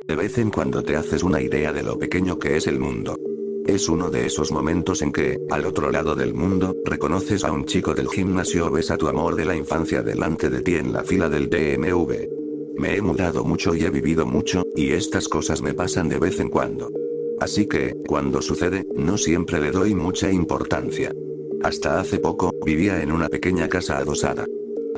De vez en cuando te haces una idea de lo pequeño que es el mundo. Es uno de esos momentos en que, al otro lado del mundo, reconoces a un chico del gimnasio o ves a tu amor de la infancia delante de ti en la fila del DMV. Me he mudado mucho y he vivido mucho, y estas cosas me pasan de vez en cuando. Así que, cuando sucede, no siempre le doy mucha importancia. Hasta hace poco, vivía en una pequeña casa adosada.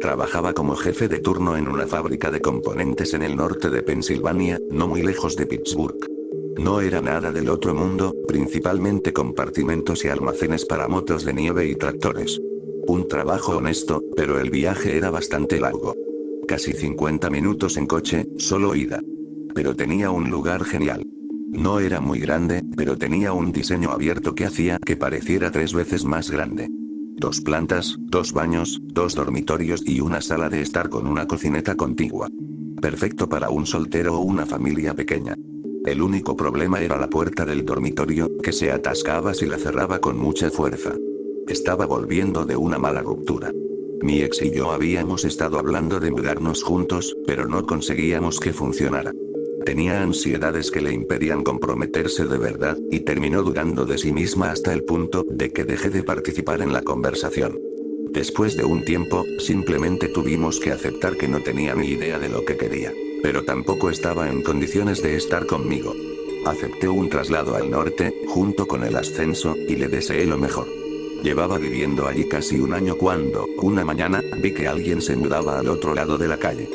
Trabajaba como jefe de turno en una fábrica de componentes en el norte de Pensilvania, no muy lejos de Pittsburgh. No era nada del otro mundo, principalmente compartimentos y almacenes para motos de nieve y tractores. Un trabajo honesto, pero el viaje era bastante largo. Casi 50 minutos en coche, solo ida. Pero tenía un lugar genial. No era muy grande, pero tenía un diseño abierto que hacía que pareciera 3 veces más grande. 2 plantas, 2 baños, 2 dormitorios y una sala de estar con una cocineta contigua. Perfecto para un soltero o una familia pequeña. El único problema era la puerta del dormitorio, que se atascaba si la cerraba con mucha fuerza. Estaba volviendo de una mala ruptura. Mi ex y yo habíamos estado hablando de mudarnos juntos, pero no conseguíamos que funcionara. Tenía ansiedades que le impedían comprometerse de verdad, y terminó dudando de sí misma hasta el punto de que dejé de participar en la conversación. Después de un tiempo, simplemente tuvimos que aceptar que no tenía ni idea de lo que quería. Pero tampoco estaba en condiciones de estar conmigo. Acepté un traslado al norte, junto con el ascenso, y le deseé lo mejor. Llevaba viviendo allí casi un año cuando, una mañana, vi que alguien se mudaba al otro lado de la calle.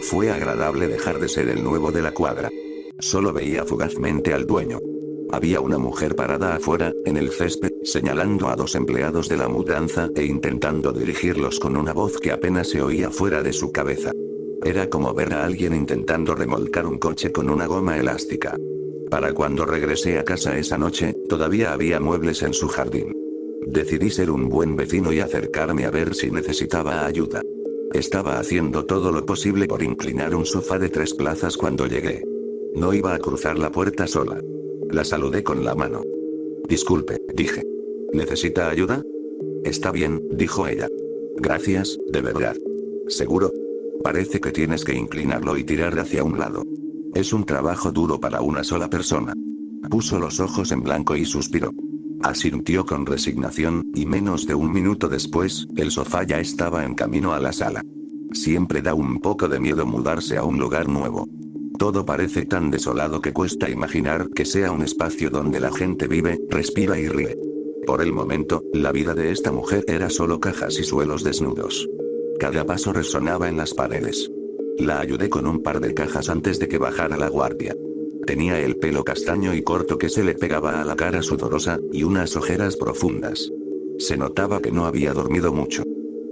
Fue agradable dejar de ser el nuevo de la cuadra. Solo veía fugazmente al dueño. Había una mujer parada afuera, en el césped, señalando a 2 empleados de la mudanza e intentando dirigirlos con una voz que apenas se oía fuera de su cabeza. Era como ver a alguien intentando remolcar un coche con una goma elástica. Para cuando regresé a casa esa noche, todavía había muebles en su jardín. Decidí ser un buen vecino y acercarme a ver si necesitaba ayuda. Estaba haciendo todo lo posible por inclinar un sofá de 3 plazas cuando llegué. No iba a cruzar la puerta sola. La saludé con la mano. Disculpe, dije. ¿Necesita ayuda? Está bien, dijo ella. Gracias, de verdad. ¿Seguro? Parece que tienes que inclinarlo y tirar hacia un lado. Es un trabajo duro para una sola persona. Puso los ojos en blanco y suspiró. Asintió con resignación, y menos de un minuto después, el sofá ya estaba en camino a la sala. Siempre da un poco de miedo mudarse a un lugar nuevo. Todo parece tan desolado que cuesta imaginar que sea un espacio donde la gente vive, respira y ríe. Por el momento, la vida de esta mujer era solo cajas y suelos desnudos. Cada paso resonaba en las paredes. La ayudé con un par de cajas antes de que bajara la guardia. Tenía el pelo castaño y corto que se le pegaba a la cara sudorosa, y unas ojeras profundas. Se notaba que no había dormido mucho.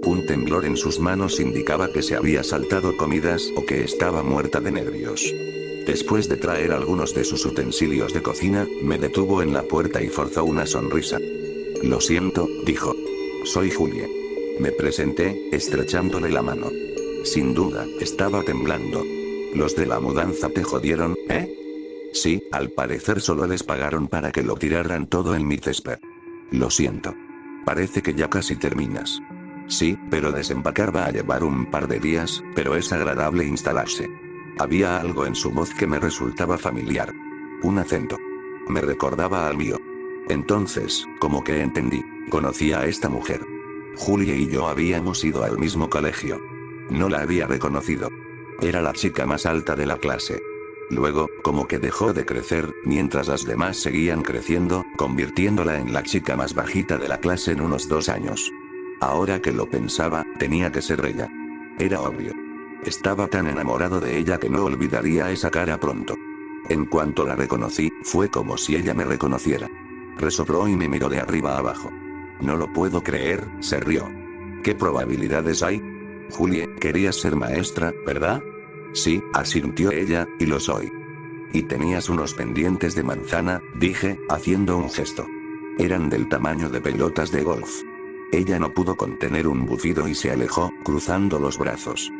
Un temblor en sus manos indicaba que se había saltado comidas o que estaba muerta de nervios. Después de traer algunos de sus utensilios de cocina, me detuvo en la puerta y forzó una sonrisa. Lo siento, dijo. Soy Julie. Me presenté, estrechándole la mano. Sin duda, estaba temblando. ¿Los de la mudanza te jodieron, eh? Sí, al parecer solo les pagaron para que lo tiraran todo en mi césped. Lo siento. Parece que ya casi terminas. Sí, pero desempacar va a llevar un par de días, pero es agradable instalarse. Había algo en su voz que me resultaba familiar. Un acento. Me recordaba al mío. Entonces, como que entendí, conocía a esta mujer. Julie y yo habíamos ido al mismo colegio. No la había reconocido. Era la chica más alta de la clase. Luego, como que dejó de crecer, mientras las demás seguían creciendo, convirtiéndola en la chica más bajita de la clase en unos 2 años. Ahora que lo pensaba, tenía que ser ella. Era obvio. Estaba tan enamorado de ella que no olvidaría esa cara pronto. En cuanto la reconocí, fue como si ella me reconociera. Resopló y me miró de arriba a abajo. No lo puedo creer, se rió. ¿Qué probabilidades hay? Julie, querías ser maestra, ¿verdad? Sí, asintió ella, y lo soy. Y tenías unos pendientes de manzana, dije, haciendo un gesto. Eran del tamaño de pelotas de golf. Ella no pudo contener un bufido y se alejó, cruzando los brazos.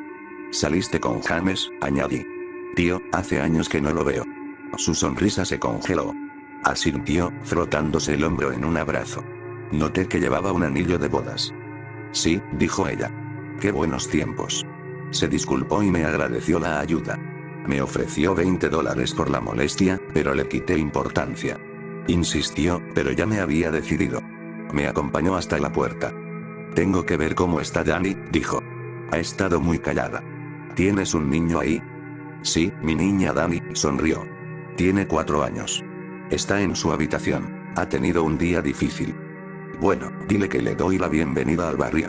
Saliste con James, añadí. Tío, hace años que no lo veo. Su sonrisa se congeló. Asintió, frotándose el hombro en un abrazo. Noté que llevaba un anillo de bodas. Sí, dijo ella. Qué buenos tiempos. Se disculpó y me agradeció la ayuda. Me ofreció $20 por la molestia, pero le quité importancia. Insistió, pero ya me había decidido. Me acompañó hasta la puerta. Tengo que ver cómo está Dani, dijo. Ha estado muy callada. ¿Tienes un niño ahí? Sí, mi niña Dani, sonrió. Tiene 4 años. Está en su habitación. Ha tenido un día difícil. Bueno, dile que le doy la bienvenida al barrio.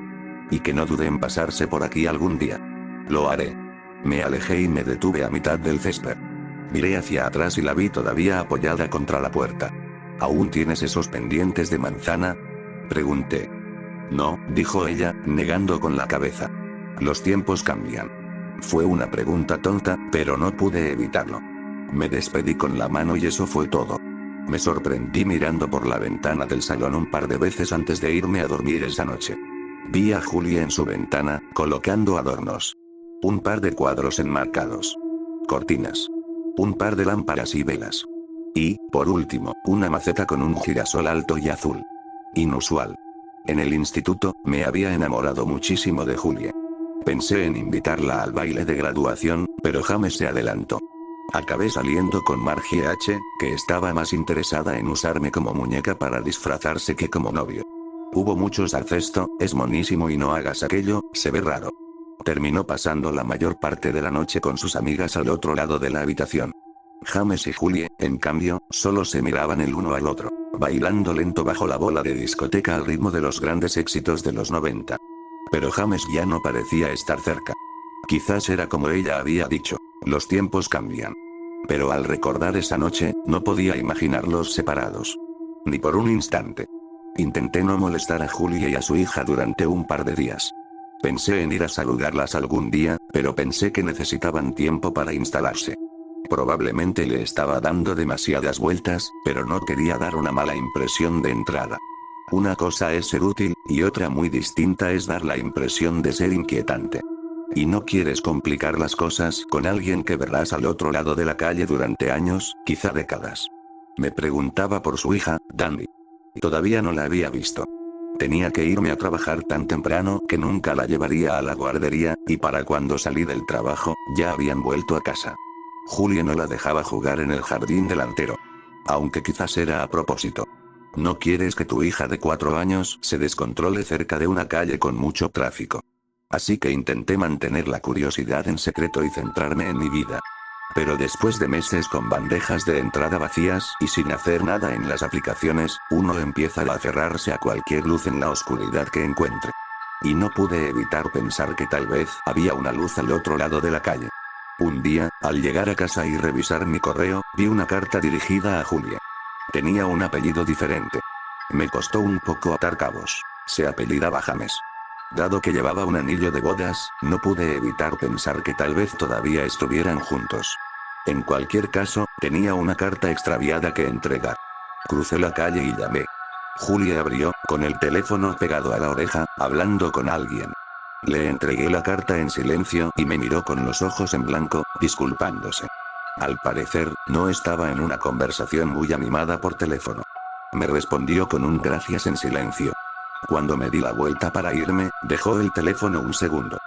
Y que no dude en pasarse por aquí algún día. Lo haré. Me alejé y me detuve a mitad del césped. Miré hacia atrás y la vi todavía apoyada contra la puerta. ¿Aún tienes esos pendientes de manzana? Pregunté. No, dijo ella, negando con la cabeza. Los tiempos cambian. Fue una pregunta tonta, pero no pude evitarlo. Me despedí con la mano y eso fue todo. Me sorprendí mirando por la ventana del salón un par de veces antes de irme a dormir esa noche. Vi a Julia en su ventana, colocando adornos. Un par de cuadros enmarcados. Cortinas. Un par de lámparas y velas. Y, por último, una maceta con un girasol alto y azul. Inusual. En el instituto, me había enamorado muchísimo de Julia. Pensé en invitarla al baile de graduación, pero James se adelantó. Acabé saliendo con Margie H., que estaba más interesada en usarme como muñeca para disfrazarse que como novio. Hubo muchos al cesto, es monísimo y no hagas aquello, se ve raro. Terminó pasando la mayor parte de la noche con sus amigas al otro lado de la habitación. James y Julie, en cambio, solo se miraban el uno al otro, bailando lento bajo la bola de discoteca al ritmo de los grandes éxitos de los 90. Pero James ya no parecía estar cerca. Quizás era como ella había dicho, los tiempos cambian. Pero al recordar esa noche, no podía imaginarlos separados. Ni por un instante. Intenté no molestar a Julia y a su hija durante un par de días. Pensé en ir a saludarlas algún día, pero pensé que necesitaban tiempo para instalarse. Probablemente le estaba dando demasiadas vueltas, pero no quería dar una mala impresión de entrada. Una cosa es ser útil, y otra muy distinta es dar la impresión de ser inquietante. Y no quieres complicar las cosas con alguien que verás al otro lado de la calle durante años, quizá décadas. Me preguntaba por su hija, Dani. Todavía no la había visto. Tenía que irme a trabajar tan temprano que nunca la llevaría a la guardería, y para cuando salí del trabajo, ya habían vuelto a casa. Julia no la dejaba jugar en el jardín delantero. Aunque quizás era a propósito. No quieres que tu hija de 4 años se descontrole cerca de una calle con mucho tráfico. Así que intenté mantener la curiosidad en secreto y centrarme en mi vida. Pero después de meses con bandejas de entrada vacías y sin hacer nada en las aplicaciones, uno empieza a aferrarse a cualquier luz en la oscuridad que encuentre. Y no pude evitar pensar que tal vez había una luz al otro lado de la calle. Un día, al llegar a casa y revisar mi correo, vi una carta dirigida a Julia. Tenía un apellido diferente. Me costó un poco atar cabos. Se apellidaba James. Dado que llevaba un anillo de bodas, no pude evitar pensar que tal vez todavía estuvieran juntos. En cualquier caso, tenía una carta extraviada que entregar. Crucé la calle y llamé. Julia abrió, con el teléfono pegado a la oreja, hablando con alguien. Le entregué la carta en silencio y me miró con los ojos en blanco, disculpándose. Al parecer, no estaba en una conversación muy animada por teléfono. Me respondió con un gracias en silencio. Cuando me di la vuelta para irme, dejó el teléfono un segundo.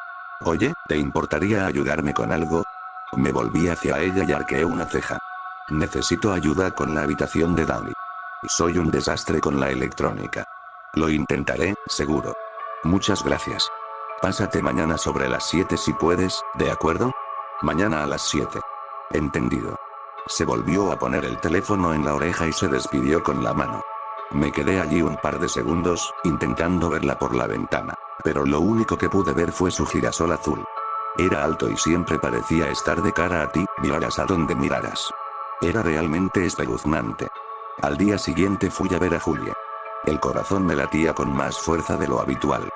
Oye, ¿te importaría ayudarme con algo? Me volví hacia ella y arqueé una ceja. Necesito ayuda con la habitación de Dani. Soy un desastre con la electrónica. Lo intentaré, seguro. Muchas gracias. Pásate mañana sobre las 7 si puedes, ¿de acuerdo? Mañana a las 7. Entendido. Se volvió a poner el teléfono en la oreja y se despidió con la mano. Me quedé allí un par de segundos, intentando verla por la ventana, pero lo único que pude ver fue su girasol azul. Era alto y siempre parecía estar de cara a ti, miraras a donde miraras. Era realmente espeluznante. Al día siguiente fui a ver a Julia. El corazón me latía con más fuerza de lo habitual.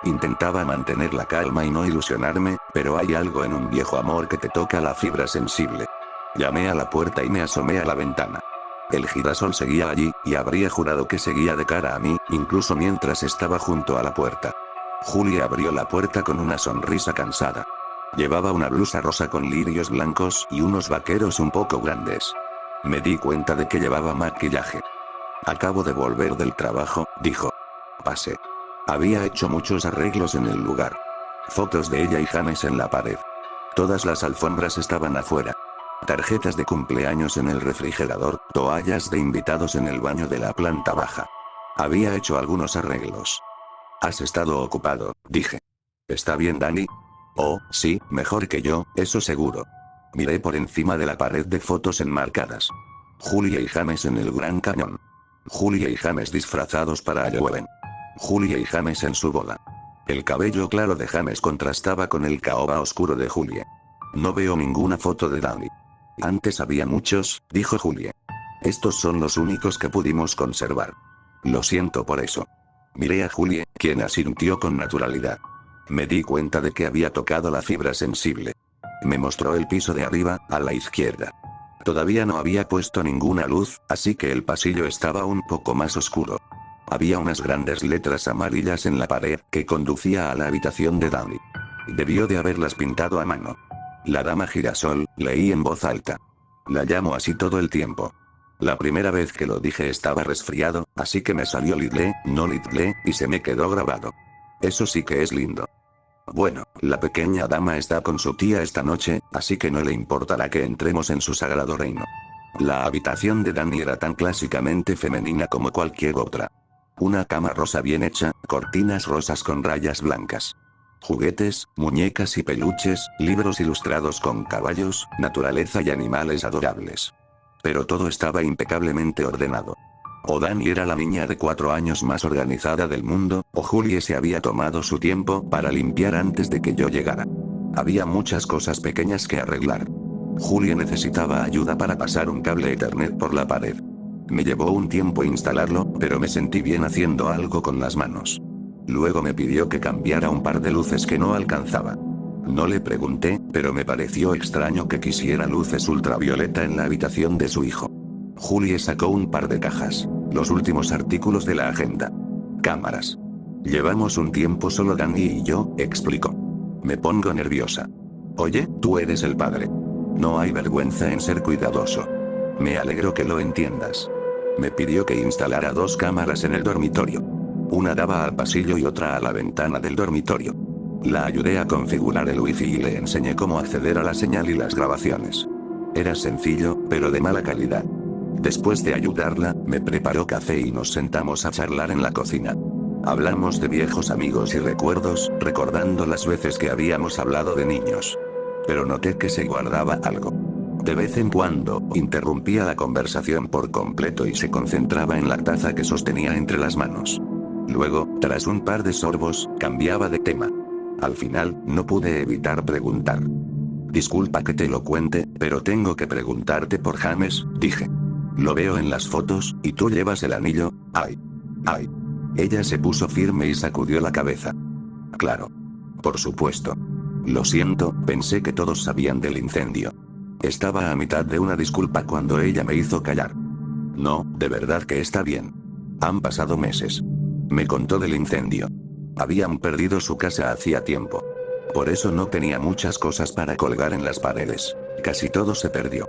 Intentaba mantener la calma y no ilusionarme, pero hay algo en un viejo amor que te toca la fibra sensible. Llamé a la puerta y me asomé a la ventana. El girasol seguía allí, y habría jurado que seguía de cara a mí, incluso mientras estaba junto a la puerta. Julia abrió la puerta con una sonrisa cansada. Llevaba una blusa rosa con lirios blancos y unos vaqueros un poco grandes. Me di cuenta de que llevaba maquillaje. Acabo de volver del trabajo, dijo. Pasé. Había hecho muchos arreglos en el lugar. Fotos de ella y James en la pared. Todas las alfombras estaban afuera. Tarjetas de cumpleaños en el refrigerador, toallas de invitados en el baño de la planta baja. Había hecho algunos arreglos. Has estado ocupado, dije. ¿Está bien, Danny? Oh, sí, mejor que yo, eso seguro. Miré por encima de la pared de fotos enmarcadas. Julia y James en el Gran Cañón. Julia y James disfrazados para Halloween. Julia y James en su boda. El cabello claro de James contrastaba con el caoba oscuro de Julia. No veo ninguna foto de Danny. Antes había muchos, dijo Julia. Estos son los únicos que pudimos conservar. Lo siento por eso. Miré a Julia, quien asintió con naturalidad. Me di cuenta de que había tocado la fibra sensible. Me mostró el piso de arriba, a la izquierda. Todavía no había puesto ninguna luz, así que el pasillo estaba un poco más oscuro. Había unas grandes letras amarillas en la pared que conducía a la habitación de Danny. Debió de haberlas pintado a mano. La dama girasol, leí en voz alta. La llamo así todo el tiempo. La primera vez que lo dije estaba resfriado, así que me salió Lidle, no Lidle, y se me quedó grabado. Eso sí que es lindo. Bueno, la pequeña dama está con su tía esta noche, así que no le importará que entremos en su sagrado reino. La habitación de Danny era tan clásicamente femenina como cualquier otra. Una cama rosa bien hecha, cortinas rosas con rayas blancas. Juguetes, muñecas y peluches, libros ilustrados con caballos, naturaleza y animales adorables. Pero todo estaba impecablemente ordenado. O Danny era la niña de 4 años más organizada del mundo, o Julie se había tomado su tiempo para limpiar antes de que yo llegara. Había muchas cosas pequeñas que arreglar. Julie necesitaba ayuda para pasar un cable Ethernet por la pared. Me llevó un tiempo instalarlo, pero me sentí bien haciendo algo con las manos. Luego me pidió que cambiara un par de luces que no alcanzaba. No le pregunté, pero me pareció extraño que quisiera luces ultravioleta en la habitación de su hijo. Julie sacó un par de cajas, los últimos artículos de la agenda. Cámaras. Llevamos un tiempo solo Danny y yo, explicó. Me pongo nerviosa. Oye, tú eres el padre. No hay vergüenza en ser cuidadoso. Me alegro que lo entiendas. Me pidió que instalara 2 cámaras en el dormitorio. Una daba al pasillo y otra a la ventana del dormitorio. La ayudé a configurar el wifi y le enseñé cómo acceder a la señal y las grabaciones. Era sencillo, pero de mala calidad. Después de ayudarla, me preparó café y nos sentamos a charlar en la cocina. Hablamos de viejos amigos y recuerdos, recordando las veces que habíamos hablado de niños. Pero noté que se guardaba algo. De vez en cuando, interrumpía la conversación por completo y se concentraba en la taza que sostenía entre las manos. Luego, tras un par de sorbos, cambiaba de tema. Al final, no pude evitar preguntar. Disculpa que te lo cuente, pero tengo que preguntarte por James, dije. Lo veo en las fotos, y tú llevas el anillo. Ay. Ay. Ella se puso firme y sacudió la cabeza. Claro. Por supuesto. Lo siento, pensé que todos sabían del incendio. Estaba a mitad de una disculpa cuando ella me hizo callar. No, de verdad que está bien. Han pasado meses. Me contó del incendio. Habían perdido su casa hacía tiempo. Por eso no tenía muchas cosas para colgar en las paredes. Casi todo se perdió.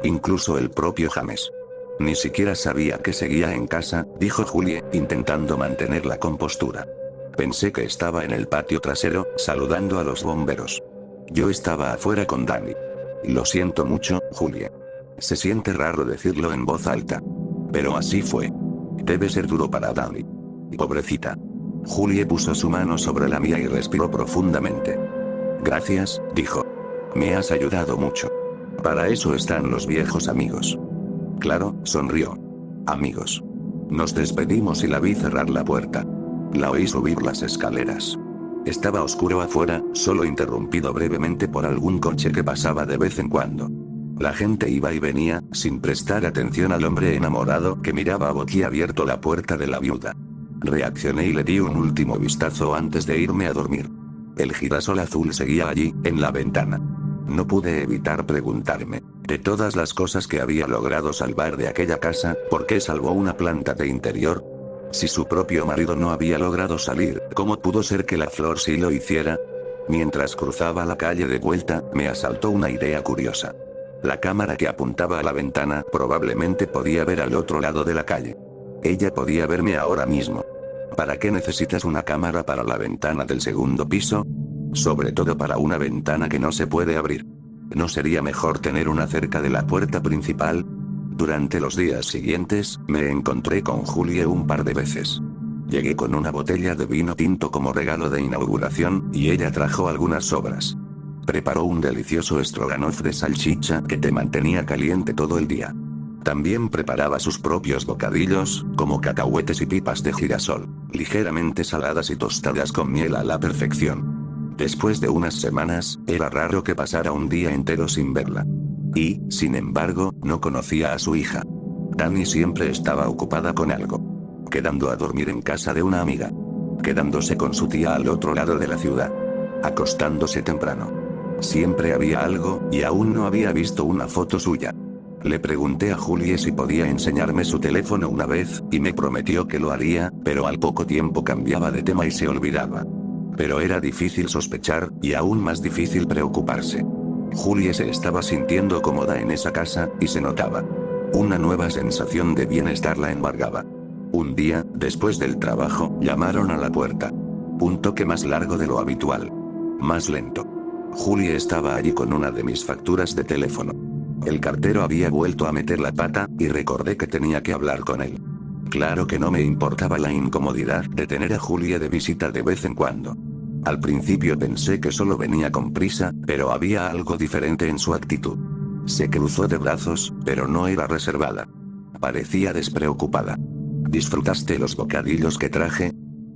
Incluso el propio James. Ni siquiera sabía que seguía en casa, dijo Julie, intentando mantener la compostura. Pensé que estaba en el patio trasero, saludando a los bomberos. Yo estaba afuera con Danny. Lo siento mucho, Julie. Se siente raro decirlo en voz alta. Pero así fue. Debe ser duro para Danny. Pobrecita. Julie puso su mano sobre la mía y respiró profundamente. Gracias, dijo. Me has ayudado mucho. Para eso están los viejos amigos. Claro, sonrió. Amigos. Nos despedimos y la vi cerrar la puerta. La oí subir las escaleras. Estaba oscuro afuera, solo interrumpido brevemente por algún coche que pasaba de vez en cuando. La gente iba y venía, sin prestar atención al hombre enamorado que miraba boquiabierto la puerta de la viuda. Reaccioné y le di un último vistazo antes de irme a dormir. El girasol azul seguía allí, en la ventana. No pude evitar preguntarme, de todas las cosas que había logrado salvar de aquella casa, ¿por qué salvó una planta de interior? Si su propio marido no había logrado salir, ¿cómo pudo ser que la flor sí lo hiciera? Mientras cruzaba la calle de vuelta, me asaltó una idea curiosa. La cámara que apuntaba a la ventana probablemente podía ver al otro lado de la calle. Ella podía verme ahora mismo. ¿Para qué necesitas una cámara para la ventana del segundo piso? sobre todo para una ventana que no se puede abrir. ¿No sería mejor tener una cerca de la puerta principal? Durante los días siguientes, me encontré con Julie un par de veces. Llegué con una botella de vino tinto como regalo de inauguración, y ella trajo algunas sobras. Preparó un delicioso stroganoff de salchicha que te mantenía caliente todo el día. También preparaba sus propios bocadillos, como cacahuetes y pipas de girasol, ligeramente saladas y tostadas con miel a la perfección. Después de unas semanas, era raro que pasara un día entero sin verla. Y, sin embargo, no conocía a su hija. Dani siempre estaba ocupada con algo. Quedando a dormir en casa de una amiga. Quedándose con su tía al otro lado de la ciudad. Acostándose temprano. Siempre había algo, y aún no había visto una foto suya. Le pregunté a Julie si podía enseñarme su teléfono una vez, y me prometió que lo haría, pero al poco tiempo cambiaba de tema y se olvidaba. Pero era difícil sospechar, y aún más difícil preocuparse. Julie se estaba sintiendo cómoda en esa casa, y se notaba. Una nueva sensación de bienestar la embargaba. Un día, después del trabajo, llamaron a la puerta. Un toque más largo de lo habitual. Más lento. Julie estaba allí con una de mis facturas de teléfono. El cartero había vuelto a meter la pata, y recordé que tenía que hablar con él. Claro que no me importaba la incomodidad de tener a Julie de visita de vez en cuando. Al principio pensé que solo venía con prisa, pero había algo diferente en su actitud. Se cruzó de brazos, pero no era reservada. Parecía despreocupada. ¿Disfrutaste los bocadillos que traje?,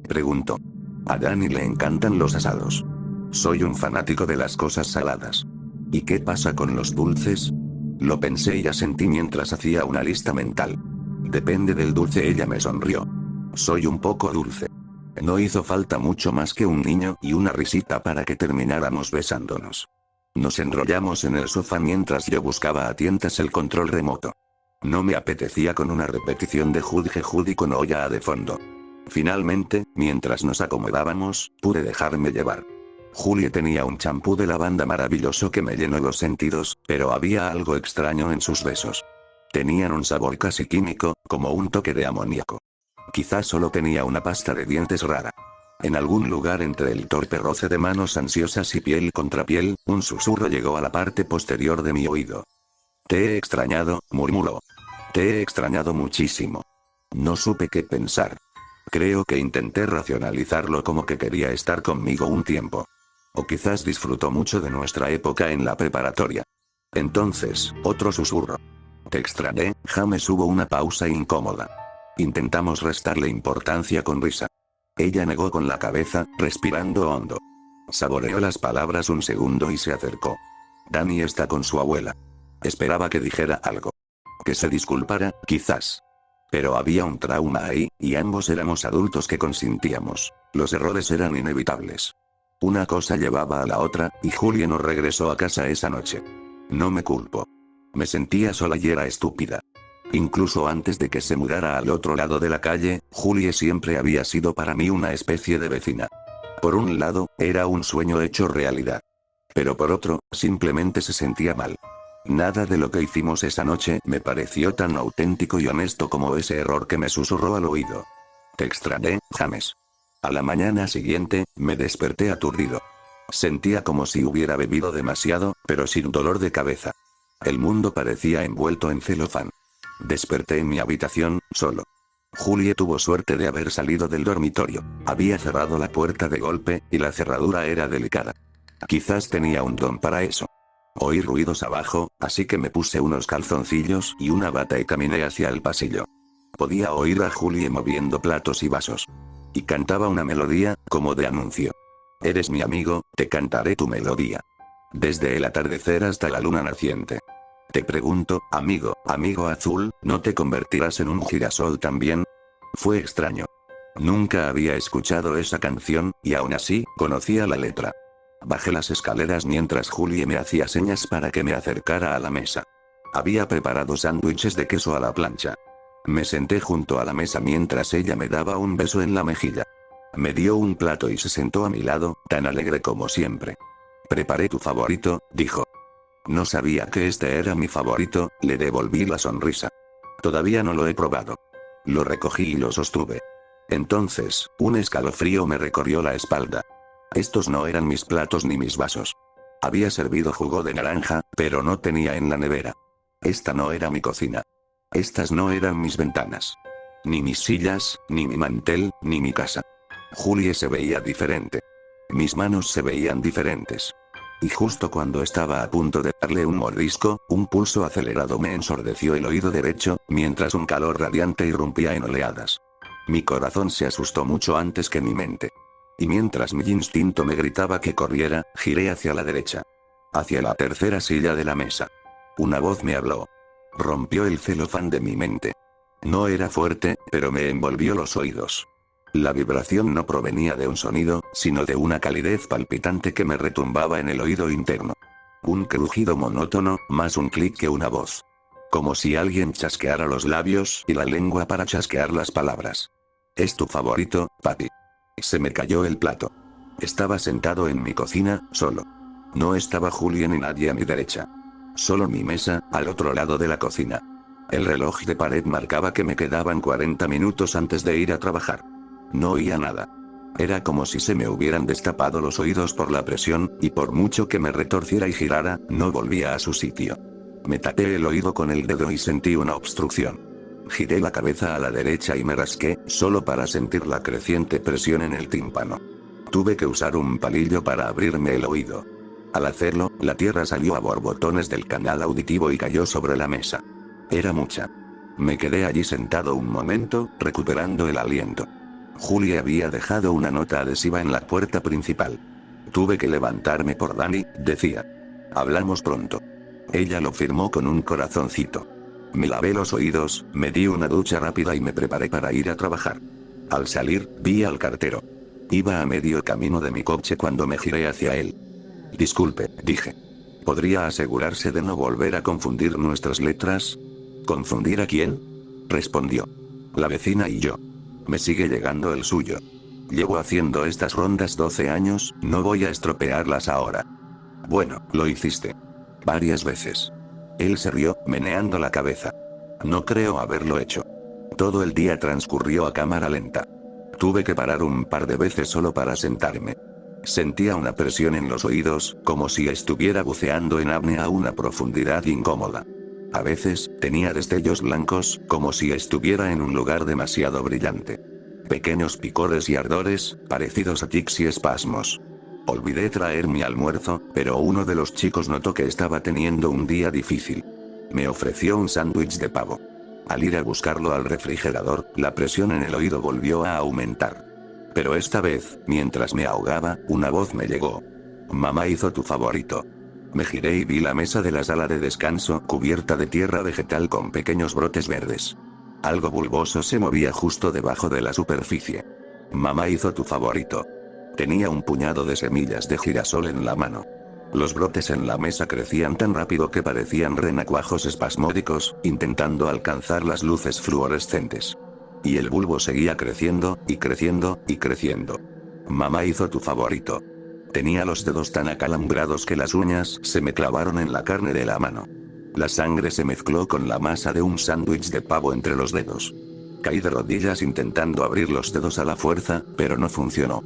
preguntó. A Dani le encantan los asados. Soy un fanático de las cosas saladas. ¿Y qué pasa con los dulces? Lo pensé y asentí mientras hacía una lista mental. Depende del dulce, ella me sonrió. Soy un poco dulce. No hizo falta mucho más que un niño y una risita para que termináramos besándonos. Nos enrollamos en el sofá mientras yo buscaba a tientas el control remoto. No me apetecía con una repetición de Judge Judy con olla de fondo. Finalmente, mientras nos acomodábamos, pude dejarme llevar. Julie tenía un champú de lavanda maravilloso que me llenó los sentidos, pero había algo extraño en sus besos. Tenían un sabor casi químico, como un toque de amoníaco. Quizás solo tenía una pasta de dientes rara. En algún lugar entre el torpe roce de manos ansiosas y piel contra piel, un susurro llegó a la parte posterior de mi oído. Te he extrañado, murmuró. Te he extrañado muchísimo. No supe qué pensar. Creo que intenté racionalizarlo como que quería estar conmigo un tiempo. O quizás disfrutó mucho de nuestra época en la preparatoria. Entonces, otro susurro. Te extrañé, James. Hubo una pausa incómoda. Intentamos restarle importancia con risa. Ella negó con la cabeza, respirando hondo. Saboreó las palabras un segundo y se acercó. Dani está con su abuela. Esperaba que dijera algo. Que se disculpara, quizás. Pero había un trauma ahí, y ambos éramos adultos que consentíamos. Los errores eran inevitables. Una cosa llevaba a la otra, y Julie no regresó a casa esa noche. No me culpo. Me sentía sola y era estúpida. Incluso antes de que se mudara al otro lado de la calle, Julie siempre había sido para mí una especie de vecina. Por un lado, era un sueño hecho realidad. Pero por otro, simplemente se sentía mal. Nada de lo que hicimos esa noche me pareció tan auténtico y honesto como ese error que me susurró al oído. Te extrañé, James. A la mañana siguiente, me desperté aturdido. Sentía como si hubiera bebido demasiado, pero sin dolor de cabeza. El mundo parecía envuelto en celofán. Desperté en mi habitación, solo. Julie tuvo suerte de haber salido del dormitorio. Había cerrado la puerta de golpe, y la cerradura era delicada. Quizás tenía un don para eso. Oí ruidos abajo, así que me puse unos calzoncillos y una bata y caminé hacia el pasillo. Podía oír a Julie moviendo platos y vasos. Y cantaba una melodía, como de anuncio. Eres mi amigo, te cantaré tu melodía. Desde el atardecer hasta la luna naciente. Te pregunto, amigo, amigo azul, ¿no te convertirás en un girasol también? Fue extraño. Nunca había escuchado esa canción, y aún así, conocía la letra. Bajé las escaleras mientras Julie me hacía señas para que me acercara a la mesa. Había preparado sándwiches de queso a la plancha. Me senté junto a la mesa mientras ella me daba un beso en la mejilla. Me dio un plato y se sentó a mi lado, tan alegre como siempre. Preparé tu favorito, dijo. No sabía que este era mi favorito, le devolví la sonrisa. Todavía no lo he probado. Lo recogí y lo sostuve. Entonces, un escalofrío me recorrió la espalda. Estos no eran mis platos ni mis vasos. Había servido jugo de naranja, pero no tenía en la nevera. Esta no era mi cocina. Estas no eran mis ventanas. Ni mis sillas, ni mi mantel, ni mi casa. Julie se veía diferente. Mis manos se veían diferentes. Y justo cuando estaba a punto de darle un mordisco, un pulso acelerado me ensordeció el oído derecho, mientras un calor radiante irrumpía en oleadas. Mi corazón se asustó mucho antes que mi mente. Y mientras mi instinto me gritaba que corriera, giré hacia la derecha. Hacia la tercera silla de la mesa. Una voz me habló. Rompió el celofán de mi mente. No era fuerte, pero me envolvió los oídos. La vibración no provenía de un sonido, sino de una calidez palpitante que me retumbaba en el oído interno. Un crujido monótono, más un clic que una voz. Como si alguien chasqueara los labios y la lengua para chasquear las palabras. ¿Es tu favorito, papi? Se me cayó el plato. Estaba sentado en mi cocina, solo. No estaba Julie ni nadie a mi derecha. Solo mi mesa, al otro lado de la cocina. El reloj de pared marcaba que me quedaban 40 minutos antes de ir a trabajar. No oía nada. Era como si se me hubieran destapado los oídos por la presión, y por mucho que me retorciera y girara, no volvía a su sitio. Me tapé el oído con el dedo y sentí una obstrucción. Giré la cabeza a la derecha y me rasqué, solo para sentir la creciente presión en el tímpano. Tuve que usar un palillo para abrirme el oído. Al hacerlo, la tierra salió a borbotones del canal auditivo y cayó sobre la mesa. Era mucha. Me quedé allí sentado un momento, recuperando el aliento. Julie había dejado una nota adhesiva en la puerta principal. Tuve que levantarme por Dani, decía. Hablamos pronto. Ella lo firmó con un corazoncito. Me lavé los oídos, me di una ducha rápida y me preparé para ir a trabajar. Al salir, vi al cartero. Iba a medio camino de mi coche cuando me giré hacia él. Disculpe, dije. ¿Podría asegurarse de no volver a confundir nuestras letras? ¿Confundir a quién? Respondió. La vecina y yo. Me sigue llegando el suyo. Llevo haciendo estas rondas 12 años, no voy a estropearlas ahora. Bueno, lo hiciste. Varias veces. Él se rió, meneando la cabeza. No creo haberlo hecho. Todo el día transcurrió a cámara lenta. Tuve que parar un par de veces solo para sentarme. Sentía una presión en los oídos, como si estuviera buceando en apnea a una profundidad incómoda. A veces, tenía destellos blancos, como si estuviera en un lugar demasiado brillante. Pequeños picores y ardores, parecidos a tics y espasmos. Olvidé traer mi almuerzo, pero uno de los chicos notó que estaba teniendo un día difícil. Me ofreció un sándwich de pavo. Al ir a buscarlo al refrigerador, la presión en el oído volvió a aumentar. Pero esta vez, mientras me ahogaba, una voz me llegó. Mamá hizo tu favorito. Me giré y vi la mesa de la sala de descanso cubierta de tierra vegetal con pequeños brotes verdes. Algo bulboso se movía justo debajo de la superficie. Mamá hizo tu favorito. Tenía un puñado de semillas de girasol en la mano. Los brotes en la mesa crecían tan rápido que parecían renacuajos espasmódicos, intentando alcanzar las luces fluorescentes. Y el bulbo seguía creciendo, y creciendo, y creciendo. Mamá hizo tu favorito. Tenía los dedos tan acalambrados que las uñas se me clavaron en la carne de la mano. La sangre se mezcló con la masa de un sándwich de pavo entre los dedos. Caí de rodillas intentando abrir los dedos a la fuerza, pero no funcionó.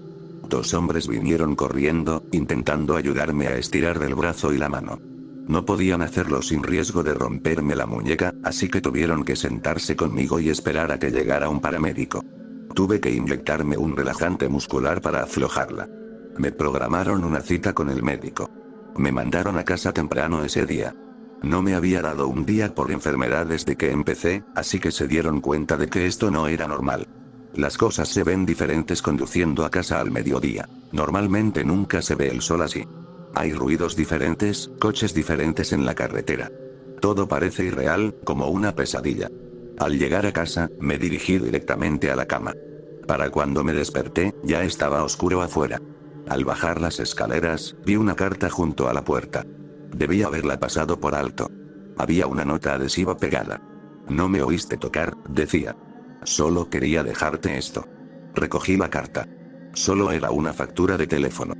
2 hombres vinieron corriendo, intentando ayudarme a estirar el brazo y la mano. No podían hacerlo sin riesgo de romperme la muñeca, así que tuvieron que sentarse conmigo y esperar a que llegara un paramédico. Tuve que inyectarme un relajante muscular para aflojarla. Me programaron una cita con el médico. Me mandaron a casa temprano ese día. No me había dado un día por enfermedad desde que empecé, así que se dieron cuenta de que esto no era normal. Las cosas se ven diferentes conduciendo a casa al mediodía. Normalmente nunca se ve el sol así. Hay ruidos diferentes, coches diferentes en la carretera. Todo parece irreal, como una pesadilla. Al llegar a casa, me dirigí directamente a la cama. Para cuando me desperté, ya estaba oscuro afuera. Al bajar las escaleras, vi una carta junto a la puerta. Debí haberla pasado por alto. Había una nota adhesiva pegada. No me oíste tocar, decía. Solo quería dejarte esto. Recogí la carta. Solo era una factura de teléfono.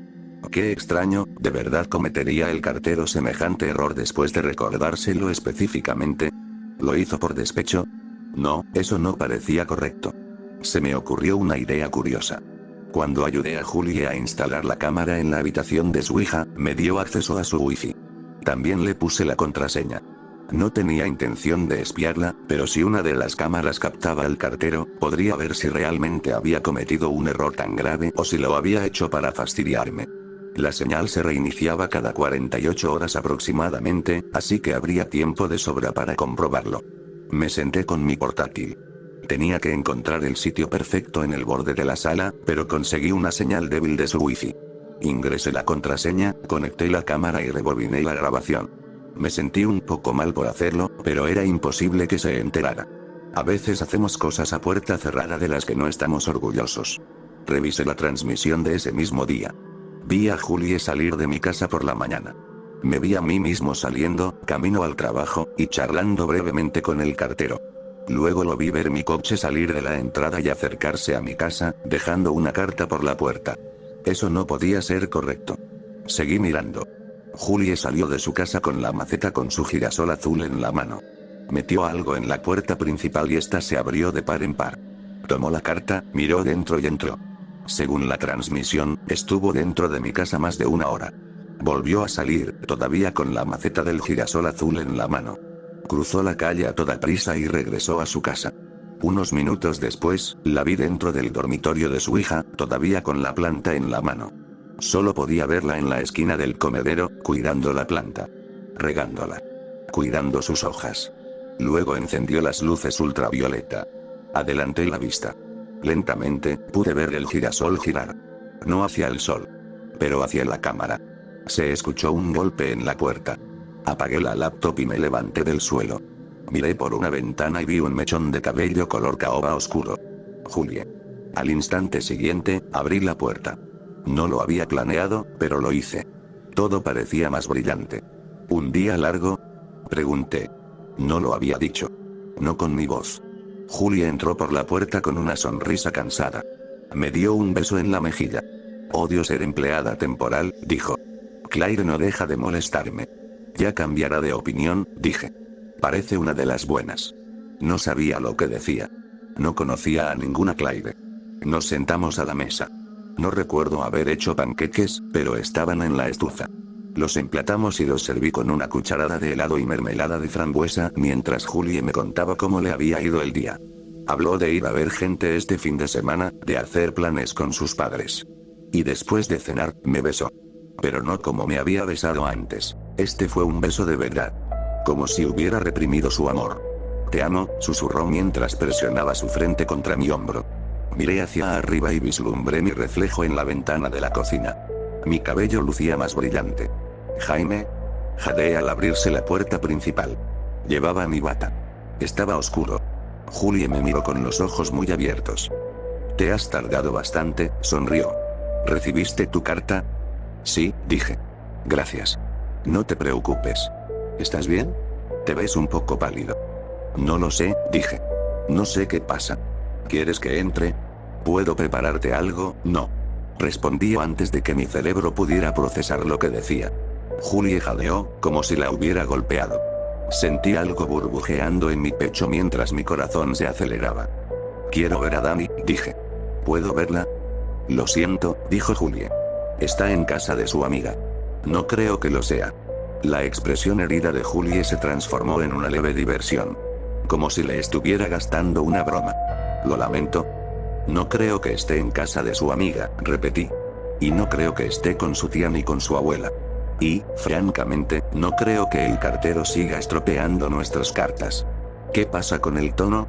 Qué extraño, ¿de verdad cometería el cartero semejante error después de recordárselo específicamente? ¿Lo hizo por despecho? No, eso no parecía correcto. Se me ocurrió una idea curiosa. Cuando ayudé a Julie a instalar la cámara en la habitación de su hija, me dio acceso a su wifi. También le puse la contraseña. No tenía intención de espiarla, pero si una de las cámaras captaba al cartero, podría ver si realmente había cometido un error tan grave o si lo había hecho para fastidiarme. La señal se reiniciaba cada 48 horas aproximadamente, así que habría tiempo de sobra para comprobarlo. Me senté con mi portátil. Tenía que encontrar el sitio perfecto en el borde de la sala, pero conseguí una señal débil de su wifi. Ingresé la contraseña, conecté la cámara y rebobiné la grabación. Me sentí un poco mal por hacerlo, pero era imposible que se enterara. A veces hacemos cosas a puerta cerrada de las que no estamos orgullosos. Revisé la transmisión de ese mismo día. Vi a Julie salir de mi casa por la mañana. Me vi a mí mismo saliendo, camino al trabajo, y charlando brevemente con el cartero. Luego lo vi ver mi coche salir de la entrada y acercarse a mi casa, dejando una carta por la puerta. Eso no podía ser correcto. Seguí mirando. Julie salió de su casa con la maceta con su girasol azul en la mano. Metió algo en la puerta principal y esta se abrió de par en par. Tomó la carta, miró dentro y entró. Según la transmisión, estuvo dentro de mi casa más de una hora. Volvió a salir, todavía con la maceta del girasol azul en la mano. Cruzó la calle a toda prisa y regresó a su casa. Unos minutos después, la vi dentro del dormitorio de su hija, todavía con la planta en la mano. Solo podía verla en la esquina del comedero, cuidando la planta. Regándola. Cuidando sus hojas. Luego encendió las luces ultravioleta. Adelanté la vista. Lentamente, pude ver el girasol girar. No hacia el sol, pero hacia la cámara. Se escuchó un golpe en la puerta. Apagué la laptop y me levanté del suelo. Miré por una ventana y vi un mechón de cabello color caoba oscuro. Julie. Al instante siguiente, abrí la puerta. No lo había planeado, pero lo hice. Todo parecía más brillante. ¿Un día largo? Pregunté. No lo había dicho. No con mi voz. Julie entró por la puerta con una sonrisa cansada. Me dio un beso en la mejilla. Odio ser empleada temporal, dijo. Claire no deja de molestarme. Ya cambiará de opinión, dije. Parece una de las buenas. No sabía lo que decía. No conocía a ninguna Claire. Nos sentamos a la mesa. No recuerdo haber hecho panqueques, pero estaban en la estufa. Los emplatamos y los serví con una cucharada de helado y mermelada de frambuesa mientras Julie me contaba cómo le había ido el día. Habló de ir a ver gente este fin de semana, de hacer planes con sus padres. Y después de cenar, me besó. Pero no como me había besado antes. Este fue un beso de verdad. Como si hubiera reprimido su amor. Te amo, susurró mientras presionaba su frente contra mi hombro. Miré hacia arriba y vislumbré mi reflejo en la ventana de la cocina. Mi cabello lucía más brillante. Jaime. Jadeé al abrirse la puerta principal. Llevaba mi bata. Estaba oscuro. Julie me miró con los ojos muy abiertos. Te has tardado bastante, sonrió. ¿Recibiste tu carta? Sí, dije. Gracias. No te preocupes. ¿Estás bien? Te ves un poco pálido. No lo sé, dije. No sé qué pasa. ¿Quieres que entre? ¿Puedo prepararte algo? No. Respondí antes de que mi cerebro pudiera procesar lo que decía. Julie jadeó, como si la hubiera golpeado. Sentí algo burbujeando en mi pecho mientras mi corazón se aceleraba. Quiero ver a Dani, dije. ¿Puedo verla? Lo siento, dijo Julie. Está en casa de su amiga. No creo que lo sea. La expresión herida de Julie se transformó en una leve diversión. Como si le estuviera gastando una broma. Lo lamento. No creo que esté en casa de su amiga, repetí. Y no creo que esté con su tía ni con su abuela. Y, francamente, no creo que el cartero siga estropeando nuestras cartas. ¿Qué pasa con el tono?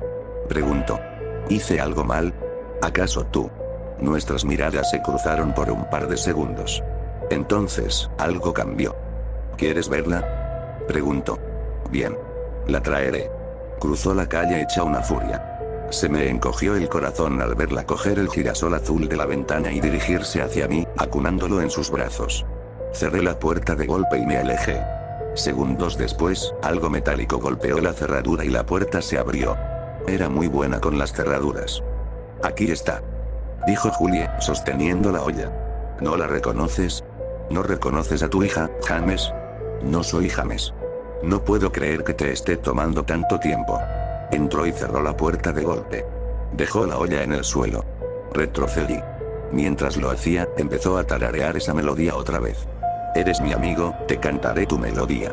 Preguntó. ¿Hice algo mal? ¿Acaso tú? Nuestras miradas se cruzaron por un par de segundos. Entonces, algo cambió. ¿Quieres verla? Preguntó. Bien. La traeré. Cruzó la calle hecha una furia. Se me encogió el corazón al verla coger el girasol azul de la ventana y dirigirse hacia mí, acunándolo en sus brazos. Cerré la puerta de golpe y me alejé. Segundos después, algo metálico golpeó la cerradura y la puerta se abrió. Era muy buena con las cerraduras. Aquí está. Dijo Julie, sosteniendo la olla. ¿No la reconoces? ¿No reconoces a tu hija, James? No soy James. No puedo creer que te esté tomando tanto tiempo. Entró y cerró la puerta de golpe. Dejó la olla en el suelo. Retrocedí. Mientras lo hacía, empezó a tararear esa melodía otra vez. Eres mi amigo, te cantaré tu melodía.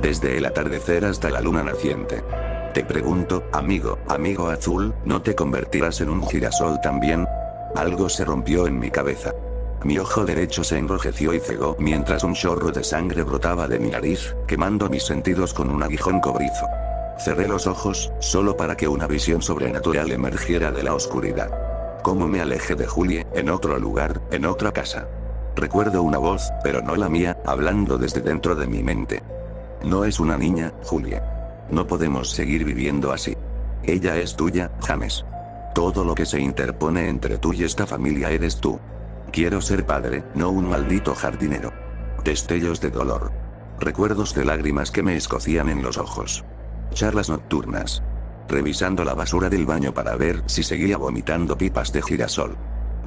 Desde el atardecer hasta la luna naciente. Te pregunto, amigo, amigo azul, ¿no te convertirás en un girasol también? Algo se rompió en mi cabeza. Mi ojo derecho se enrojeció y cegó mientras un chorro de sangre brotaba de mi nariz, quemando mis sentidos con un aguijón cobrizo. Cerré los ojos, solo para que una visión sobrenatural emergiera de la oscuridad. Cómo me alejé de Julie, en otro lugar, en otra casa. Recuerdo una voz, pero no la mía, hablando desde dentro de mi mente. No es una niña, Julie. No podemos seguir viviendo así. Ella es tuya, James. Todo lo que se interpone entre tú y esta familia eres tú. Quiero ser padre, no un maldito jardinero. Destellos de dolor. Recuerdos de lágrimas que me escocían en los ojos. Charlas nocturnas. Revisando la basura del baño para ver si seguía vomitando pipas de girasol.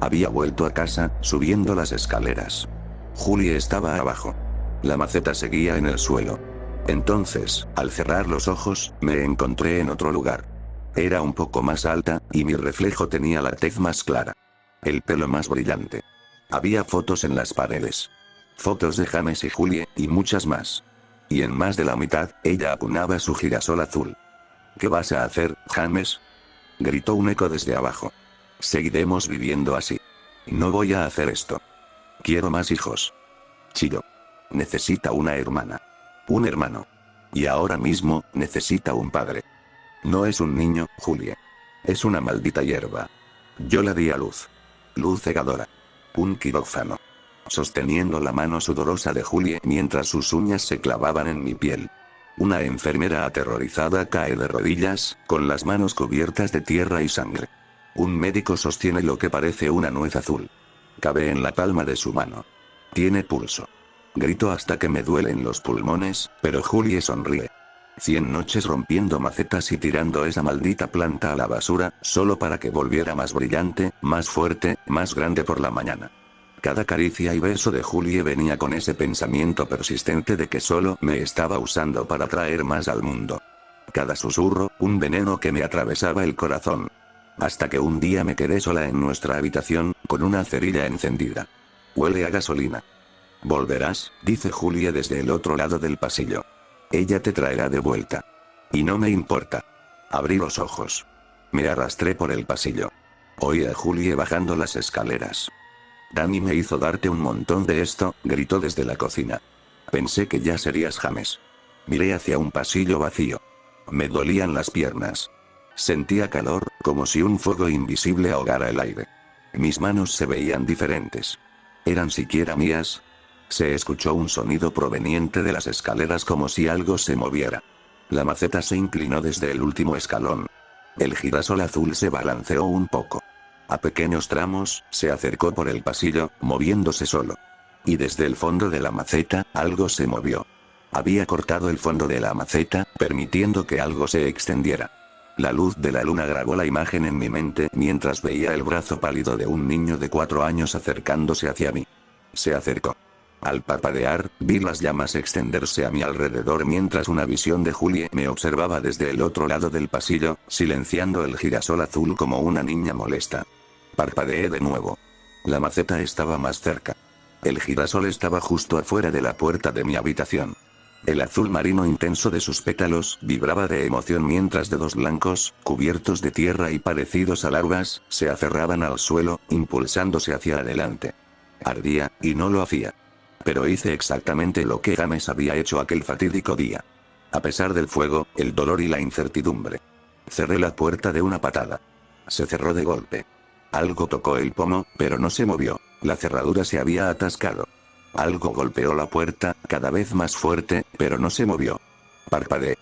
Había vuelto a casa, subiendo las escaleras. Julie estaba abajo. La maceta seguía en el suelo. Entonces, al cerrar los ojos, me encontré en otro lugar. Era un poco más alta, y mi reflejo tenía la tez más clara. El pelo más brillante. Había fotos en las paredes. Fotos de James y Julie, y muchas más. Y en más de la mitad, ella apunaba su girasol azul. ¿Qué vas a hacer, James? Gritó un eco desde abajo. Seguiremos viviendo así. No voy a hacer esto. Quiero más hijos. Chilló. Necesita una hermana. Un hermano. Y ahora mismo, necesita un padre. No es un niño, Julie. Es una maldita hierba. Yo la di a luz. Luz cegadora. Un quirófano. Sosteniendo la mano sudorosa de Julie mientras sus uñas se clavaban en mi piel. Una enfermera aterrorizada cae de rodillas, con las manos cubiertas de tierra y sangre. Un médico sostiene lo que parece una nuez azul. Cabe en la palma de su mano. Tiene pulso. Grito hasta que me duelen los pulmones, pero Julie sonríe. 100 noches rompiendo macetas y tirando esa maldita planta a la basura, solo para que volviera más brillante, más fuerte, más grande por la mañana. Cada caricia y beso de Julie venía con ese pensamiento persistente de que solo me estaba usando para traer más al mundo. Cada susurro, un veneno que me atravesaba el corazón. Hasta que un día me quedé sola en nuestra habitación, con una cerilla encendida. Huele a gasolina. Volverás, dice Julie desde el otro lado del pasillo. Ella te traerá de vuelta. Y no me importa. Abrí los ojos. Me arrastré por el pasillo. Oí a Julie bajando las escaleras. Danny me hizo darte un montón de esto, gritó desde la cocina. Pensé que ya serías James. Miré hacia un pasillo vacío. Me dolían las piernas. Sentía calor, como si un fuego invisible ahogara el aire. Mis manos se veían diferentes. ¿Eran siquiera mías? Se escuchó un sonido proveniente de las escaleras como si algo se moviera. La maceta se inclinó desde el último escalón. El girasol azul se balanceó un poco. A pequeños tramos, se acercó por el pasillo, moviéndose solo. Y desde el fondo de la maceta, algo se movió. Había cortado el fondo de la maceta, permitiendo que algo se extendiera. La luz de la luna grabó la imagen en mi mente mientras veía el brazo pálido de un niño de 4 años acercándose hacia mí. Se acercó. Al parpadear, vi las llamas extenderse a mi alrededor mientras una visión de Julie me observaba desde el otro lado del pasillo, silenciando el girasol azul como una niña molesta. Parpadeé de nuevo. La maceta estaba más cerca. El girasol estaba justo afuera de la puerta de mi habitación. El azul marino intenso de sus pétalos vibraba de emoción mientras dedos blancos, cubiertos de tierra y parecidos a larvas, se aferraban al suelo, impulsándose hacia adelante. Ardía, y no lo hacía. Pero hice exactamente lo que James había hecho aquel fatídico día. A pesar del fuego, el dolor y la incertidumbre. Cerré la puerta de una patada. Se cerró de golpe. Algo tocó el pomo, pero no se movió. La cerradura se había atascado. Algo golpeó la puerta, cada vez más fuerte, pero no se movió. Parpadeé.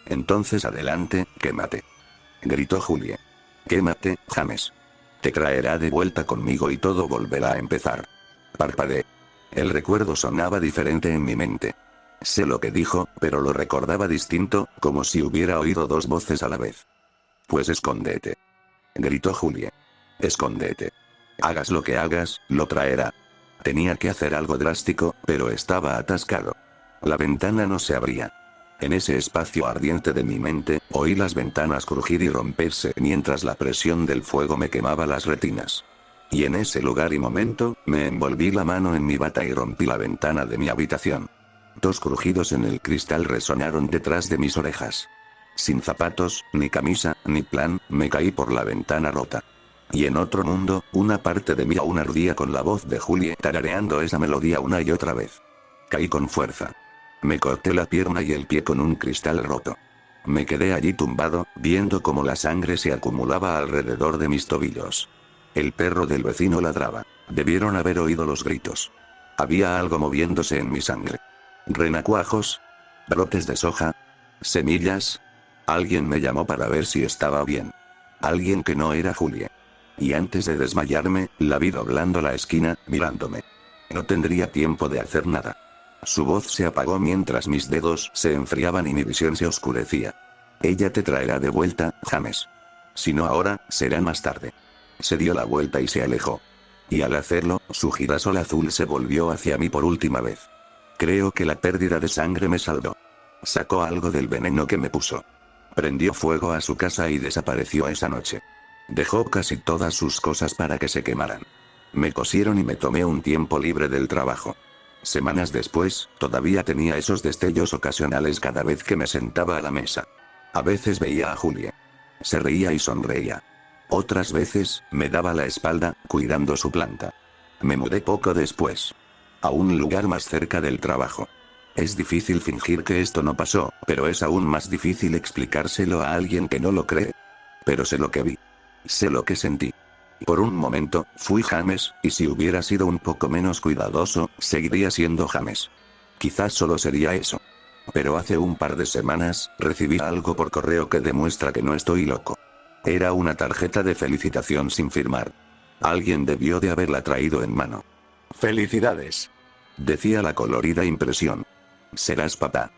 Entonces adelante, quémate. Gritó Julie. Quémate, James. Te traerá de vuelta conmigo y todo volverá a empezar. Parpadeé. El recuerdo sonaba diferente en mi mente. Sé lo que dijo, pero lo recordaba distinto, como si hubiera oído 2 voces a la vez. Pues escóndete. Gritó Julie. Escóndete. Hagas lo que hagas, lo traerá. Tenía que hacer algo drástico, pero estaba atascado. La ventana no se abría. En ese espacio ardiente de mi mente, oí las ventanas crujir y romperse mientras la presión del fuego me quemaba las retinas. Y en ese lugar y momento, me envolví la mano en mi bata y rompí la ventana de mi habitación. Dos crujidos en el cristal resonaron detrás de mis orejas. Sin zapatos, ni camisa, ni plan, me caí por la ventana rota. Y en otro mundo, una parte de mí aún ardía con la voz de Julie tarareando esa melodía una y otra vez. Caí con fuerza. Me corté la pierna y el pie con un cristal roto. Me quedé allí tumbado, viendo cómo la sangre se acumulaba alrededor de mis tobillos. El perro del vecino ladraba. Debieron haber oído los gritos. Había algo moviéndose en mi sangre. Renacuajos. Brotes de soja. Semillas. Alguien me llamó para ver si estaba bien. Alguien que no era Julie. Y antes de desmayarme, la vi doblando la esquina, mirándome. No tendría tiempo de hacer nada. Su voz se apagó mientras mis dedos se enfriaban y mi visión se oscurecía. Ella te traerá de vuelta, James. Si no ahora, será más tarde. Se dio la vuelta y se alejó. Y al hacerlo, su girasol azul se volvió hacia mí por última vez. Creo que la pérdida de sangre me salvó. Sacó algo del veneno que me puso. Prendió fuego a su casa y desapareció esa noche. Dejó casi todas sus cosas para que se quemaran. Me cosieron y me tomé un tiempo libre del trabajo. Semanas después, todavía tenía esos destellos ocasionales cada vez que me sentaba a la mesa. A veces veía a Julie. Se reía y sonreía. Otras veces, me daba la espalda, cuidando su planta. Me mudé poco después. A un lugar más cerca del trabajo. Es difícil fingir que esto no pasó, pero es aún más difícil explicárselo a alguien que no lo cree. Pero sé lo que vi. Sé lo que sentí. Por un momento, fui James, y si hubiera sido un poco menos cuidadoso, seguiría siendo James. Quizás solo sería eso. Pero hace un par de semanas, recibí algo por correo que demuestra que no estoy loco. Era una tarjeta de felicitación sin firmar. Alguien debió de haberla traído en mano. ¡Felicidades! Decía la colorida impresión. Serás papá.